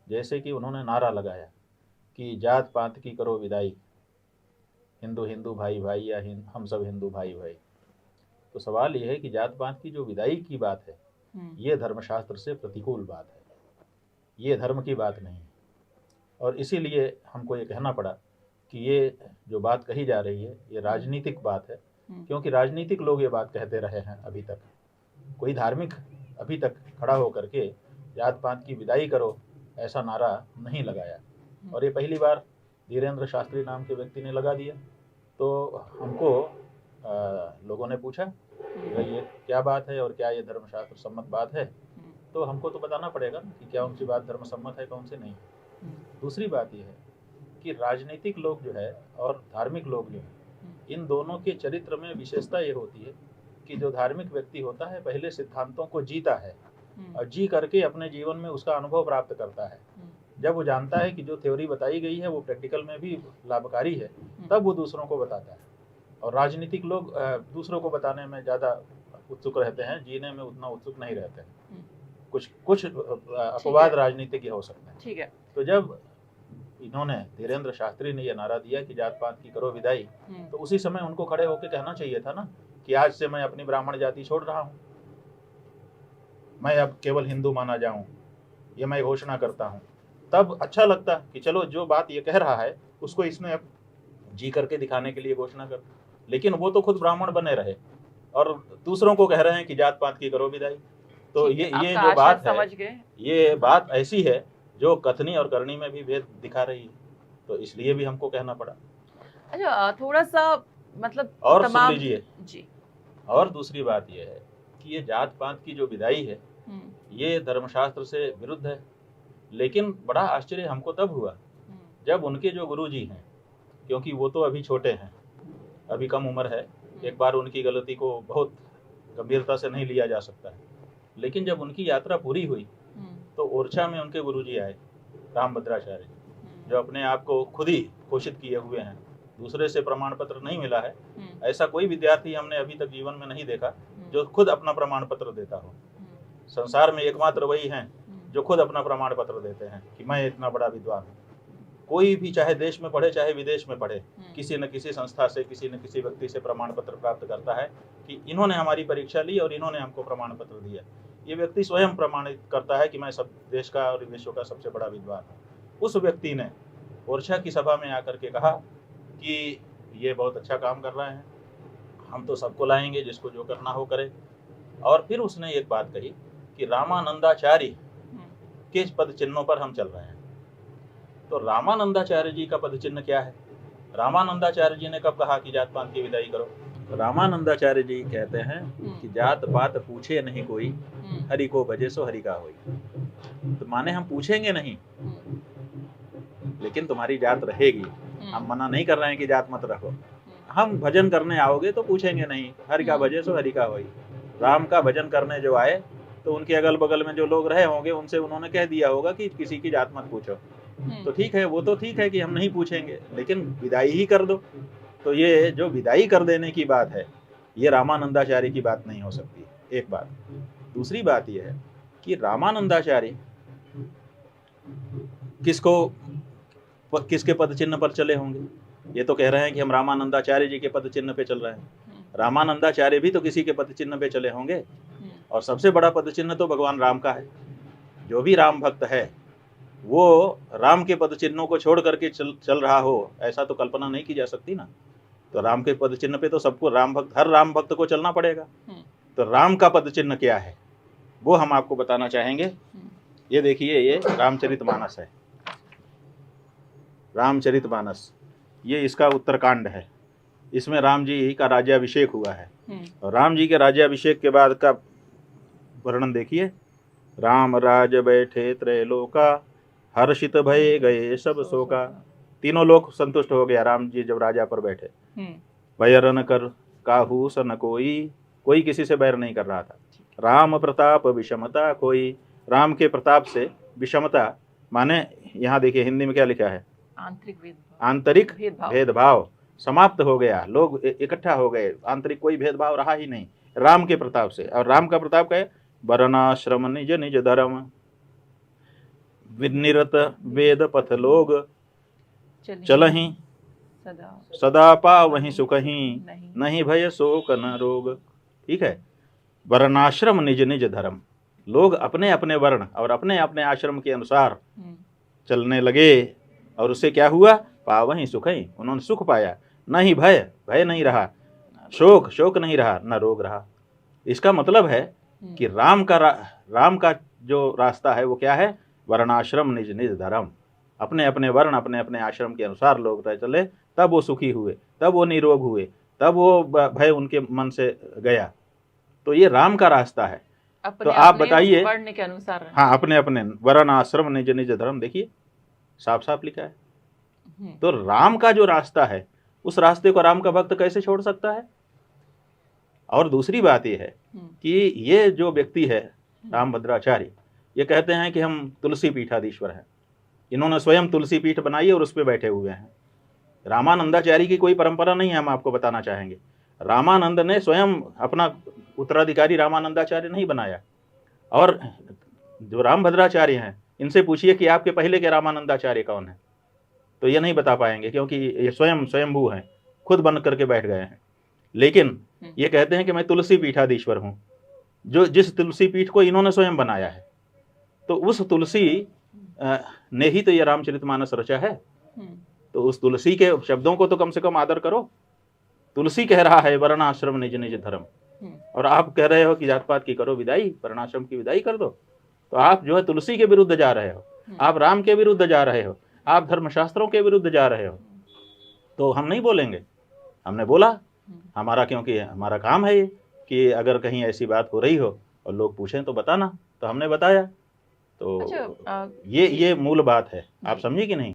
जैसे कि उन्होंने नारा लगाया कि जात पात की करो विदाई, हिंदू हिंदू भाई भाई या हम सब हिंदू भाई भाई। तो सवाल यह है कि जात पात की जो विदाई की बात है ये धर्मशास्त्र से प्रतिकूल बात है, ये धर्म की बात नहीं है। और इसीलिए हमको ये कहना पड़ा कि ये जो बात कही जा रही है ये राजनीतिक बात है, क्योंकि राजनीतिक लोग ये बात कहते रहे हैं अभी तक। कोई धार्मिक अभी तक खड़ा होकर के जात पात की विदाई करो ऐसा नारा नहीं लगाया, और ये पहली बार धीरेन्द्र शास्त्री नाम के व्यक्ति ने लगा दिया। तो हमको लोगों ने पूछा कि भाई ये क्या बात है और क्या ये धर्मशास्त्र सम्मत बात है, तो हमको तो बताना पड़ेगा कि क्या उनकी बात धर्म सम्मत है कौन से नहीं। दूसरी बात यह है कि राजनीतिक लोग जो है और धार्मिक लोग जो है इन दोनों के चरित्र में विशेषता ये होती है कि जो धार्मिक व्यक्ति होता है पहले सिद्धांतों को जीता है और जी करके अपने जीवन में उसका अनुभव प्राप्त करता है। जब वो जानता है कि जो थ्योरी बताई गई है वो प्रैक्टिकल में भी लाभकारी है तब वो दूसरों को बताता है। और राजनीतिक लोग दूसरों को बताने में ज़्यादा उत्सुक रहते हैं, जीने में उतना उत्सुक नहीं रहते हैं। कुछ अपवाद राजनीतिक हो सकते हैं। ठीक है। तो जब इन्होंने धीरेन्द्र शास्त्री ने यह नारा दिया कि जात पात की करो विदाई, तो उसी समय उनको खड़े होकर कहना चाहिए था ना कि आज से मैं अपनी ब्राह्मण जाति छोड़ रहा हूँ, मैं अब केवल हिंदू माना जाऊं, ये मैं घोषणा करता हूं। तब अच्छा लगता कि चलो जो बात ये कह रहा है उसको इसने अब जी करके दिखाने के लिए घोषणा कर। लेकिन वो तो खुद ब्राह्मण बने रहे और दूसरों को कह रहे हैं कि जात पात की करो विदाई। तो ये जो बात है ये बात ऐसी है जो कथनी और करनी में भी भेद दिखा रही है, तो इसलिए भी हमको कहना पड़ा। अच्छा, थोड़ा सा मतलब और सुन लीजिए जी। और दूसरी बात यह है कि ये जात पात की जो विदाई है ये धर्मशास्त्र से विरुद्ध है। लेकिन बड़ा आश्चर्य हमको तब हुआ जब उनके जो गुरुजी हैं, क्योंकि वो तो अभी छोटे हैं, अभी कम उम्र है, एक बार उनकी गलती को बहुत गंभीरता से नहीं लिया जा सकता है। लेकिन जब उनकी यात्रा पूरी हुई तो ओरछा में उनके गुरुजी आए, रामभद्राचार्य, जो अपने आप को खुद ही घोषित किए हुए हैं, दूसरे से प्रमाण पत्र नहीं मिला है। ऐसा कोई विद्यार्थी हमने अभी तक जीवन में नहीं देखा जो खुद अपना प्रमाण पत्र देता हो। संसार में एकमात्र वही हैं जो खुद अपना प्रमाण पत्र देते हैं कि मैं इतना बड़ा विद्वान हूँ। कोई भी चाहे देश में पढ़े चाहे विदेश में पढ़े, किसी न किसी संस्था से किसी न किसी व्यक्ति से प्रमाण पत्र प्राप्त करता है कि इन्होंने हमारी परीक्षा ली और इन्होंने हमको प्रमाण पत्र दिया। ये व्यक्ति स्वयं प्रमाणित करता है कि मैं सब देश का और विश्व का सबसे बड़ा विद्वान हूँ। उस व्यक्ति ने ओरछा की सभा में आकर के कहा कि ये बहुत अच्छा काम कर रहे हैं, हम तो सबको लाएंगे, जिसको जो करना हो करे। और फिर उसने एक बात कही कि रामानंदाचार्य के पद चिन्हों पर हम चल रहे हैं। तो रामानंदाचार्य जी का पद चिन्ह क्या है? रामानंदाचार्य जी ने कब कहा कि जात पात की विदाई करो? रामानंदाचार्य जी कहते हैं कि जात पात पूछे नहीं कोई, हरि को भजे सो हरि का होई। तो माने हम पूछेंगे नहीं लेकिन तुम्हारी जात रहेगी। हम मना नहीं कर रहे हैं कि जात मत रखो, हम भजन करने आओगे तो पूछेंगे नहीं, हरि का भजे सो हरि का होई। राम का भजन करने जो आए तो उनके अगल बगल में जो लोग रहे होंगे उनसे उन्होंने कह दिया होगा कि किसी की जात मत पूछो। तो ठीक है, वो तो ठीक है कि हम नहीं पूछेंगे, लेकिन विदाई ही कर दो। तो ये जो विदाई कर देने की बात है ये रामानंदाचार्य की बात नहीं हो सकती, एक बात। दूसरी बात यह है कि रामानंदाचार्य किसके पद चिन्ह पर चले होंगे? ये तो कह रहे हैं कि हम रामानंदाचार्य जी के पद चिन्ह पे चल रहे हैं। रामानंदाचार्य भी तो किसी के पद चिन्ह पे चले होंगे, और सबसे बड़ा पद चिन्ह तो भगवान राम का है। जो भी राम भक्त है वो राम के पद चिन्हों को छोड़ करके चल रहा हो, ऐसा तो कल्पना नहीं की जा सकती ना। तो राम के पद चिन्ह पे तो सबको हर राम भक्त को चलना पड़ेगा। तो राम का पद चिन्ह क्या है वो हम आपको बताना चाहेंगे। ये देखिए, ये रामचरितमानस है। रामचरितमानस ये इसका उत्तरकांड है। इसमें राम जी का राज्याभिषेक हुआ है। और राम जी के राज्याभिषेक के बाद का वर्णन देखिए। राम राज बैठे त्रैलोका, हर्षित भय गए सब शोका। तीनों लोग संतुष्ट हो गया राम जी जब राजा पर बैठे। बैर न कर काहू सन कोई किसी से बैर नहीं कर रहा था। राम प्रताप विषमता कोई, राम के प्रताप से विषमता माने यहाँ देखिए हिंदी में क्या लिखा है, आंतरिक भेदभाव समाप्त हो गया। लोग इकट्ठा हो गए, आंतरिक कोई भेदभाव रहा ही नहीं राम के प्रताप से। और राम का प्रताप क्या है? वर्णाश्रम निज निज धर्म, विनिरत वेद पथ लोग, चलिए चलहि सदा सदा पावहि सुखहि, नहीं नहीं भय शोक न रोग। ठीक है। वर्णाश्रम निज निज धर्म, लोग अपने अपने वर्ण और अपने अपने आश्रम के अनुसार चलने लगे, और उससे क्या हुआ? पावहि सुखहि, उन्होंने सुख पाया। नहीं भय, भय नहीं रहा। शोक, शोक नहीं रहा। न रोग रहा। इसका मतलब है कि राम का जो रास्ता है वो क्या है? वर्णाश्रम निज निज धर्म, अपने अपने वर्ण अपने अपने आश्रम के अनुसार लोग रह चले, तब वो सुखी हुए, तब वो निरोग हुए, तब वो भय उनके मन से गया। तो ये राम का रास्ता है। तो आप बताइए, वर्ण के अनुसार। हाँ, अपने अपने वर्ण आश्रम निज निज धर्म, देखिए साफ साफ लिखा है। तो राम का जो रास्ता है, उस रास्ते को राम का भक्त कैसे छोड़ सकता है? और दूसरी बात यह है कि ये जो व्यक्ति है रामभद्राचार्य, ये कहते हैं कि हम तुलसी पीठाधीश्वर हैं। इन्होंने स्वयं तुलसी पीठ बनाई और उस पर बैठे हुए हैं। रामानंदाचार्य की कोई परंपरा नहीं है, हम आपको बताना चाहेंगे। रामानंद ने स्वयं अपना उत्तराधिकारी रामानंदाचार्य नहीं बनाया। और जो रामभद्राचार्य हैं, इनसे पूछिए कि आपके पहले के रामानंदाचार्य कौन है, तो ये नहीं बता पाएंगे, क्योंकि ये स्वयंभू हैं, खुद बन करके बैठ गए हैं। लेकिन ये कहते हैं कि मैं तुलसी पीठाधीश्वर हूं, जिस तुलसी पीठ को इन्होंने स्वयं बनाया है। तो उस तुलसी ने ही तो ये रामचरितमानस रचा है। तो उस तुलसी के शब्दों को तो कम से कम आदर करो। तुलसी कह रहा है वर्णाश्रम निज निज धर्म, और आप कह रहे हो कि जात पात की करो विदाई, वर्णाश्रम की विदाई कर दो। तो आप जो है तुलसी के विरुद्ध जा रहे हो, आप राम के विरुद्ध जा रहे हो, आप धर्मशास्त्रों के विरुद्ध जा रहे हो। तो हम नहीं बोलेंगे, हमने बोला हमारा, क्योंकि हमारा काम है ये कि अगर कहीं ऐसी बात हो रही हो और लोग पूछें तो बताना, तो हमने बताया। तो ये मूल बात है, आप समझे कि नहीं?